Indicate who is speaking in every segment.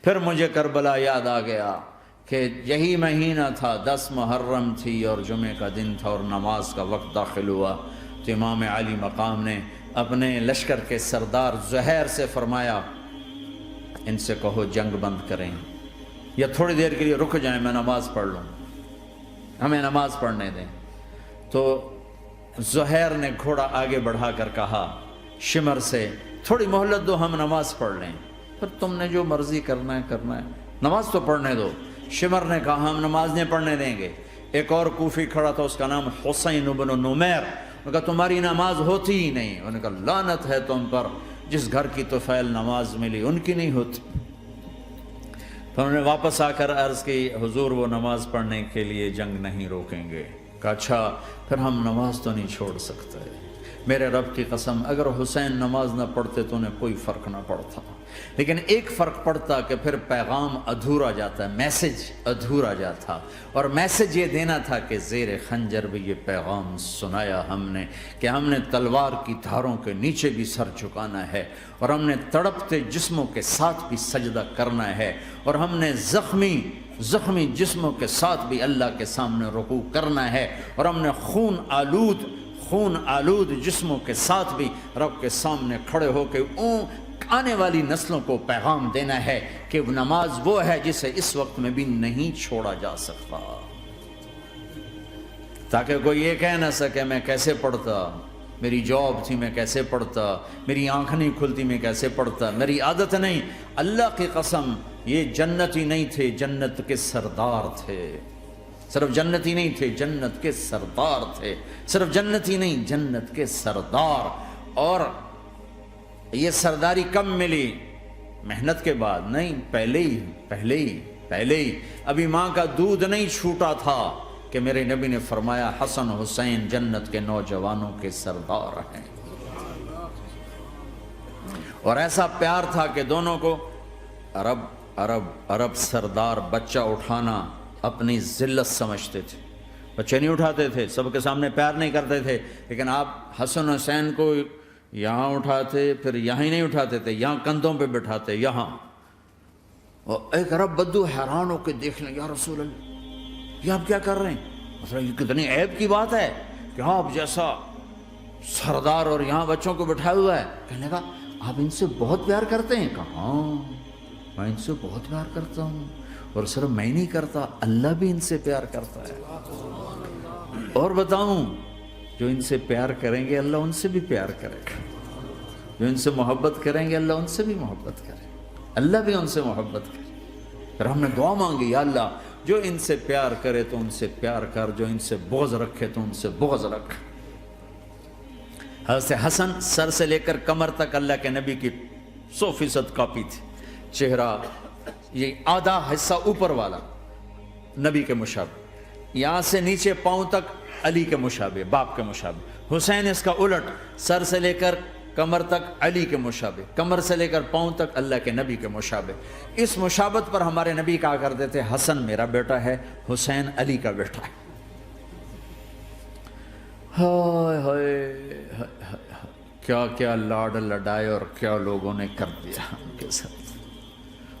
Speaker 1: پھر مجھے کربلا یاد آ گیا کہ یہی مہینہ تھا، 10 محرم تھی اور جمعے کا دن تھا اور نماز کا وقت داخل ہوا، تو امام علی مقام نے اپنے لشکر کے سردار زہیر سے فرمایا ان سے کہو جنگ بند کریں یا تھوڑی دیر کے لیے رک جائیں، میں نماز پڑھ لوں، ہمیں نماز پڑھنے دیں۔ تو زہیر نے گھوڑا آگے بڑھا کر کہا شمر سے تھوڑی مہلت دو، ہم نماز پڑھ لیں، پھر تم نے جو مرضی کرنا ہے، نماز تو پڑھنے دو۔ شمر نے کہا ہم نماز نہیں پڑھنے دیں گے۔ ایک اور کوفی کھڑا تھا، اس کا نام حسین بن نمیر، انہوں نے کہا تمہاری نماز ہوتی ہی نہیں۔ انہوں نے کہا لعنت ہے تم پر، جس گھر کی طفیل نماز ملی ان کی نہیں ہوتی۔ پھر انہوں نے واپس آ کر عرض کی حضور وہ نماز پڑھنے کے لیے جنگ نہیں روکیں گے۔ کہا اچھا پھر ہم نماز تو نہیں چھوڑ سکتے۔ میرے رب کی قسم اگر حسین نماز نہ پڑھتے تو انہیں کوئی فرق نہ پڑتا، لیکن ایک فرق پڑتا کہ پھر پیغام ادھورا جاتا، میسج ادھورا جاتا، اور میسج یہ دینا تھا کہ زیر خنجر بھی یہ پیغام سنایا ہم نے کہ ہم نے تلوار کی دھاروں کے نیچے بھی سر جھکانا ہے، اور ہم نے تڑپتے جسموں کے ساتھ بھی سجدہ کرنا ہے، اور ہم نے زخمی جسموں کے ساتھ بھی اللہ کے سامنے رکوع کرنا ہے، اور ہم نے خون آلود جسموں کے ساتھ بھی رب کے سامنے کھڑے ہو کے آنے والی نسلوں کو پیغام دینا ہے کہ نماز وہ ہے جسے اس وقت میں بھی نہیں چھوڑا جا سکتا، تاکہ کوئی یہ کہہ نہ سکے میں کیسے پڑھتا، میری جاب تھی میں کیسے پڑھتا، میری آنکھ نہیں کھلتی میں کیسے پڑھتا، میری عادت نہیں۔ اللہ کی قسم یہ جنتی نہیں تھے، جنت کے سردار تھے، صرف جنتی نہیں تھے، جنت کے سردار تھے، صرف جنتی نہیں جنت کے سردار۔ اور یہ سرداری کب ملی؟ محنت کے بعد نہیں، پہلے ہی ابھی ماں کا دودھ نہیں چھوٹا تھا کہ میرے نبی نے فرمایا حسن حسین جنت کے نوجوانوں کے سردار ہیں، اور ایسا پیار تھا کہ دونوں کو عرب سردار بچہ اٹھانا اپنی ذلت سمجھتے تھے، بچے نہیں اٹھاتے تھے، سب کے سامنے پیار نہیں کرتے تھے، لیکن آپ حسن حسین کو یہاں اٹھاتے، پھر یہاں ہی نہیں اٹھاتے تھے، یہاں کندھوں پہ بٹھاتے، یہاں۔ اور ایک عرب بدو حیران ہو کے دیکھ لیں یا رسول اللہ یہ آپ کیا کر رہے ہیں؟ مثلا یہ کتنی عیب کی بات ہے کہ آپ جیسا سردار اور یہاں بچوں کو بٹھایا ہوا ہے۔ کہنے لگا آپ ان سے بہت پیار کرتے ہیں؟ کہا ہاں میں ان سے بہت پیار کرتا ہوں، اور صرف میں نہیں کرتا، اللہ بھی ان سے پیار کرتا ہے۔ اور بتاؤں جو ان سے پیار کریں گے اللہ ان سے بھی پیار کرے گا، جو ان سے محبت کریں گے اللہ ان سے بھی محبت کرے گا، اللہ بھی ان سے محبت کرے۔ پھر ہم نے دعا مانگی یا اللہ جو ان سے پیار کرے تو ان سے پیار کر، جو ان سے بغض رکھے تو ان سے بغض رکھ۔ حضرت حسن سر سے لے کر کمر تک اللہ کے نبی کی 100% کاپی تھی، چہرہ یہ آدھا حصہ اوپر والا نبی کے مشابہ، یہاں سے نیچے پاؤں تک علی کے مشابہ، باپ کے مشابہ۔ حسین اس کا الٹ، سر سے لے کر کمر تک علی کے مشابہ، کمر سے لے کر پاؤں تک اللہ کے نبی کے مشابہ۔ اس مشابہت پر ہمارے نبی کہا کرتے تھے حسن میرا بیٹا ہے، حسین علی کا بیٹا ہے۔ ہائے ہائے کیا کیا لاڈ لڈائے اور کیا لوگوں نے کر دیا ان کے ساتھ۔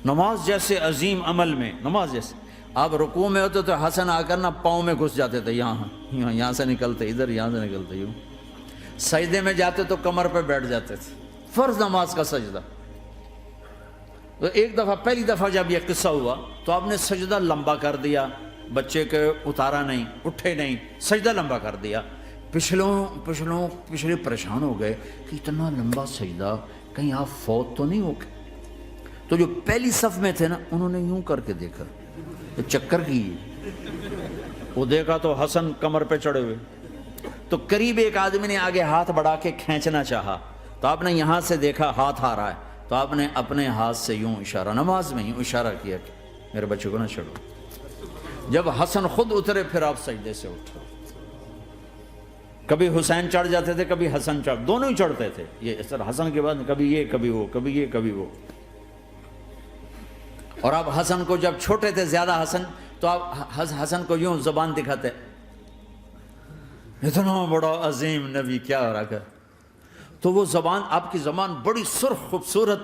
Speaker 1: نماز جیسے عظیم عمل میں، نماز جیسے آپ رکوع میں ہوتے تو حسن آ کر نہ پاؤں میں گھس جاتے تھے، یہاں سے نکلتے ادھر، یہاں سے نکلتے یوں۔ سجدے میں جاتے تو کمر پہ بیٹھ جاتے تھے، فرض نماز کا سجدہ۔ تو ایک دفعہ پہلی دفعہ جب یہ قصہ ہوا تو آپ نے سجدہ لمبا کر دیا، بچے کے اتارا نہیں، اٹھے نہیں، سجدہ لمبا کر دیا۔ پچھلے پریشان ہو گئے کہ اتنا لمبا سجدہ کہیں آپ فوت تو نہیں ہو گئے۔ تو جو پہلی صف میں تھے نا انہوں نے یوں کر کے دیکھا، چکر کی وہ دیکھا تو حسن کمر پہ چڑھے ہوئے۔ تو قریب ایک آدمی نے آگے ہاتھ بڑھا کے کھینچنا چاہا تو آپ نے یہاں سے دیکھا ہاتھ آ رہا ہے تو آپ نے اپنے ہاتھ سے یوں اشارہ، نماز میں یوں اشارہ کیا کہ میرے بچے کو نہ چھوڑو۔ جب حسن خود اترے پھر آپ سجدے سے اٹھے۔ کبھی حسین چڑھ جاتے تھے، کبھی حسن چڑھ، دونوں ہی چڑھتے تھے۔ یہ سر حسن کے بعد کبھی یہ کبھی وہ، کبھی یہ کبھی وہ۔ اور آپ حسن کو جب چھوٹے تھے زیادہ حسن تو آپ حسن کو یوں زبان دکھاتے، اتنا بڑا عظیم نبی کیا ہو رہا ہے۔ تو وہ زبان، آپ کی زبان بڑی سرخ خوبصورت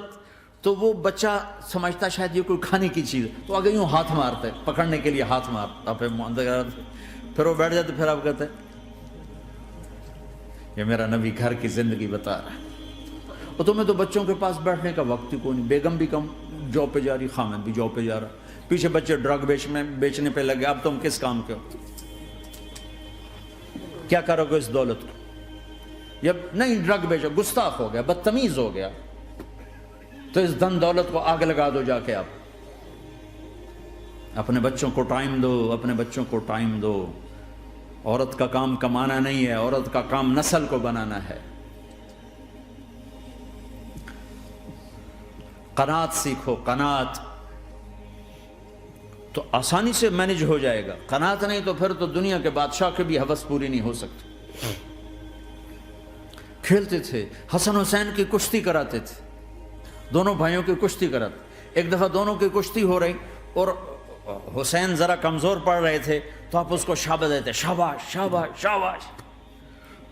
Speaker 1: تو وہ بچہ سمجھتا شاید یہ کوئی کھانے کی چیز، تو آگے یوں ہاتھ مارتے پکڑنے کے لیے، ہاتھ مارتا پھر وہ بیٹھ جاتے، پھر آپ کہتے یہ میرا نبی گھر کی زندگی بتا رہا ہے۔ اور تمہیں تو بچوں کے پاس بیٹھنے کا وقت ہی کوئی نہیں، بیگم بھی کم جاب پہ جا رہی، خامد بھی جاب پہ جا رہا، پیچھے بچے ڈرگ بیچنے پہ لگے، اب تم کس کام کے ہو؟ کیا کرو گے اس دولت کو؟ جب نہیں ڈرگ بیچو، گستاخ ہو گیا، بدتمیز ہو گیا، تو اس دن دولت کو آگ لگا دو جا کے۔ آپ اپنے بچوں کو ٹائم دو، اپنے بچوں کو ٹائم دو۔ عورت کا کام کمانا نہیں ہے، عورت کا کام نسل کو بنانا ہے۔ قناعت سیکھو، قناعت تو آسانی سے مینج ہو جائے گا، قناعت نہیں تو پھر تو دنیا کے بادشاہ کی بھی ہوس پوری نہیں ہو سکتی۔ کھیلتے تھے، حسن حسین کی کشتی کراتے تھے، دونوں بھائیوں کی کشتی کراتے۔ ایک دفعہ دونوں کی کشتی ہو رہی اور حسین ذرا کمزور پڑ رہے تھے، تو آپ اس کو شاباش دیتے، شاباش شاباش شاباش۔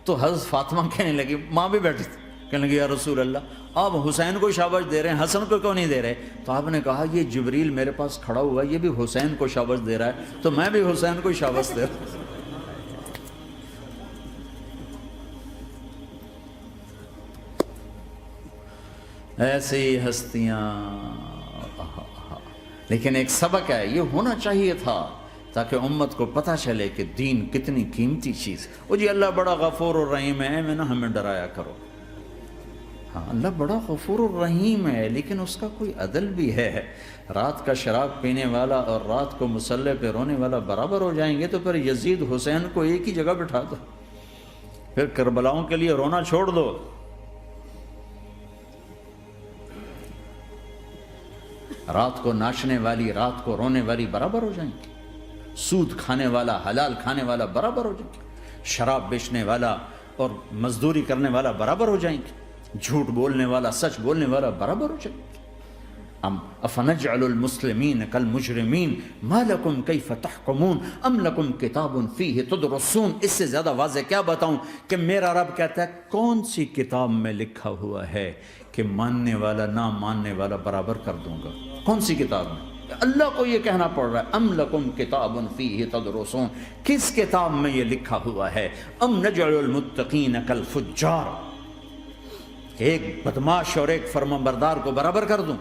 Speaker 1: تو حضرت فاطمہ کہنے لگی، ماں بھی بیٹھی تھی، کہنے لگی یا رسول اللہ آپ حسین کو شاباش دے رہے ہیں، حسن کو کیوں نہیں دے رہے؟ تو آپ نے کہا یہ جبریل میرے پاس کھڑا ہوا ہے، یہ بھی حسین کو شاباش دے رہا ہے، تو میں بھی حسین کو شاباش دے رہا ہوں۔ ایسی ہستیاں، لیکن ایک سبق ہے، یہ ہونا چاہیے تھا تاکہ امت کو پتہ چلے کہ دین کتنی قیمتی چیز۔ وہ جی اللہ بڑا غفور الرحیم ہے، میں نہ ہمیں ڈرایا کرو۔ ہاں اللہ بڑا غفور الرحیم ہے، لیکن اس کا کوئی عدل بھی ہے۔ رات کا شراب پینے والا اور رات کو مصلی پہ رونے والا برابر ہو جائیں گے، تو پھر یزید حسین کو ایک ہی جگہ بٹھا دو، پھر کربلاؤں کے لیے رونا چھوڑ دو۔ رات کو ناچنے والی، رات کو رونے والی برابر ہو جائیں گے، سود کھانے والا، حلال کھانے والا برابر ہو جائیں گے، شراب بیچنے والا اور مزدوری کرنے والا برابر ہو جائیں گے، جھوٹ بولنے والا، سچ بولنے والا برابر ہو جائیں گے۔ افنجعل المسلمین کالمجرمین ما لکم کیف تحکمون ام لکم کتاب فیہ تدرسون۔ اس سے زیادہ واضح کیا بتاؤں کہ میرا رب کہتا ہے کون سی کتاب میں لکھا ہوا ہے کہ ماننے والا نہ ماننے والا برابر کر دوں گا؟ کون سی کتاب میں؟ اللہ کو یہ کہنا پڑ رہا ہے ام لکم کتاب فیہ تدرسون، کس کتاب میں یہ لکھا ہوا ہے؟ ام نجعل المتقین کالفجار، کہ ایک بدماش اور ایک فرمانبردار کو برابر کر دوں؟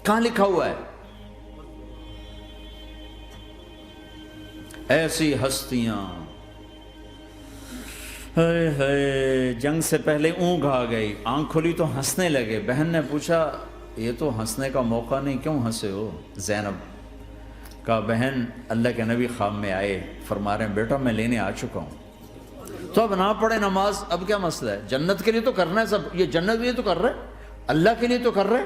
Speaker 1: کہاں لکھا ہوا ہے؟ ایسی ہستیاں، جنگ سے پہلے اونگ آ گئی، آنکھ کھلی تو ہنسنے لگے۔ بہن نے پوچھا یہ تو ہنسنے کا موقع نہیں، کیوں ہنسے ہو؟ زینب کہا بہن اللہ کے نبی خواب میں آئے، فرما رہے ہیں بیٹا میں لینے آ چکا ہوں، تو اب نہ پڑھے نماز، اب کیا مسئلہ ہے؟ جنت کے لیے تو کرنا ہے سب، یہ جنت کے لیے تو کر رہے، اللہ کے لیے تو کر رہے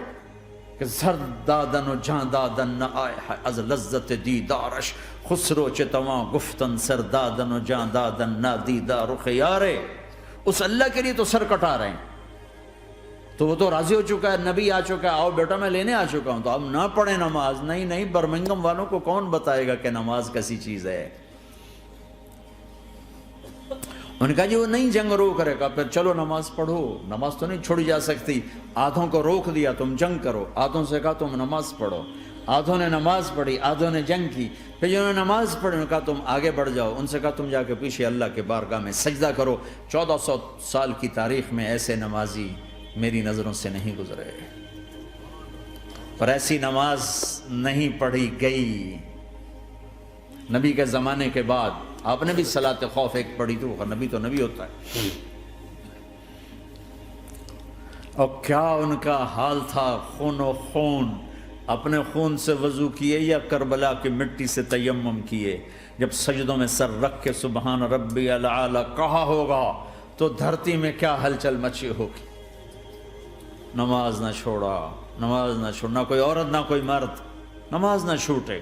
Speaker 1: کہ سر دادن و جان دادن نہ آئے از لذت دیدارش، خسرو چتواں گفتن سر دادن و جان دادن نہ دیدار خیارے۔ اس اللہ کے لیے تو سر کٹا رہے ہیں، تو وہ تو راضی ہو چکا ہے، نبی آ چکا ہے، آؤ بیٹا میں لینے آ چکا ہوں، تو اب نہ پڑھیں نماز؟ نہیں نہیں، برمنگم والوں کو کون بتائے گا کہ نماز کیسی چیز ہے؟ انہوں نے کہا جی وہ نہیں جنگ رو کرے گا، پھر چلو نماز پڑھو، نماز تو نہیں چھوڑی جا سکتی۔ آدھوں کو روک دیا تم جنگ کرو، آدھوں سے کہا تم نماز پڑھو، آدھوں نے نماز پڑھی، آدھوں نے جنگ کی۔ پھر جنہوں نے نماز پڑھی انہوں نے کہا تم آگے بڑھ جاؤ، ان سے کہا تم جا کے پیچھے اللہ کے بارگاہ میں سجدہ کرو۔ 1400 سال کی تاریخ میں ایسے نمازی میری نظروں سے نہیں گزرے، پر ایسی نماز نہیں پڑھی گئی نبی کے زمانے کے بعد۔ آپ نے بھی صلاۃ خوف ایک پڑھی تھی، نبی تو نبی ہوتا ہے، اور کیا ان کا حال تھا، خون و خون، اپنے خون سے وضو کیے یا کربلا کی مٹی سے تیمم کیے؟ جب سجدوں میں سر رکھ کے سبحان ربی الاعلی کہا ہوگا تو دھرتی میں کیا ہلچل مچی ہوگی۔ نماز نہ چھوڑا، نماز نہ چھوڑنا، کوئی عورت نہ کوئی مرد، نماز نہ چھوٹے۔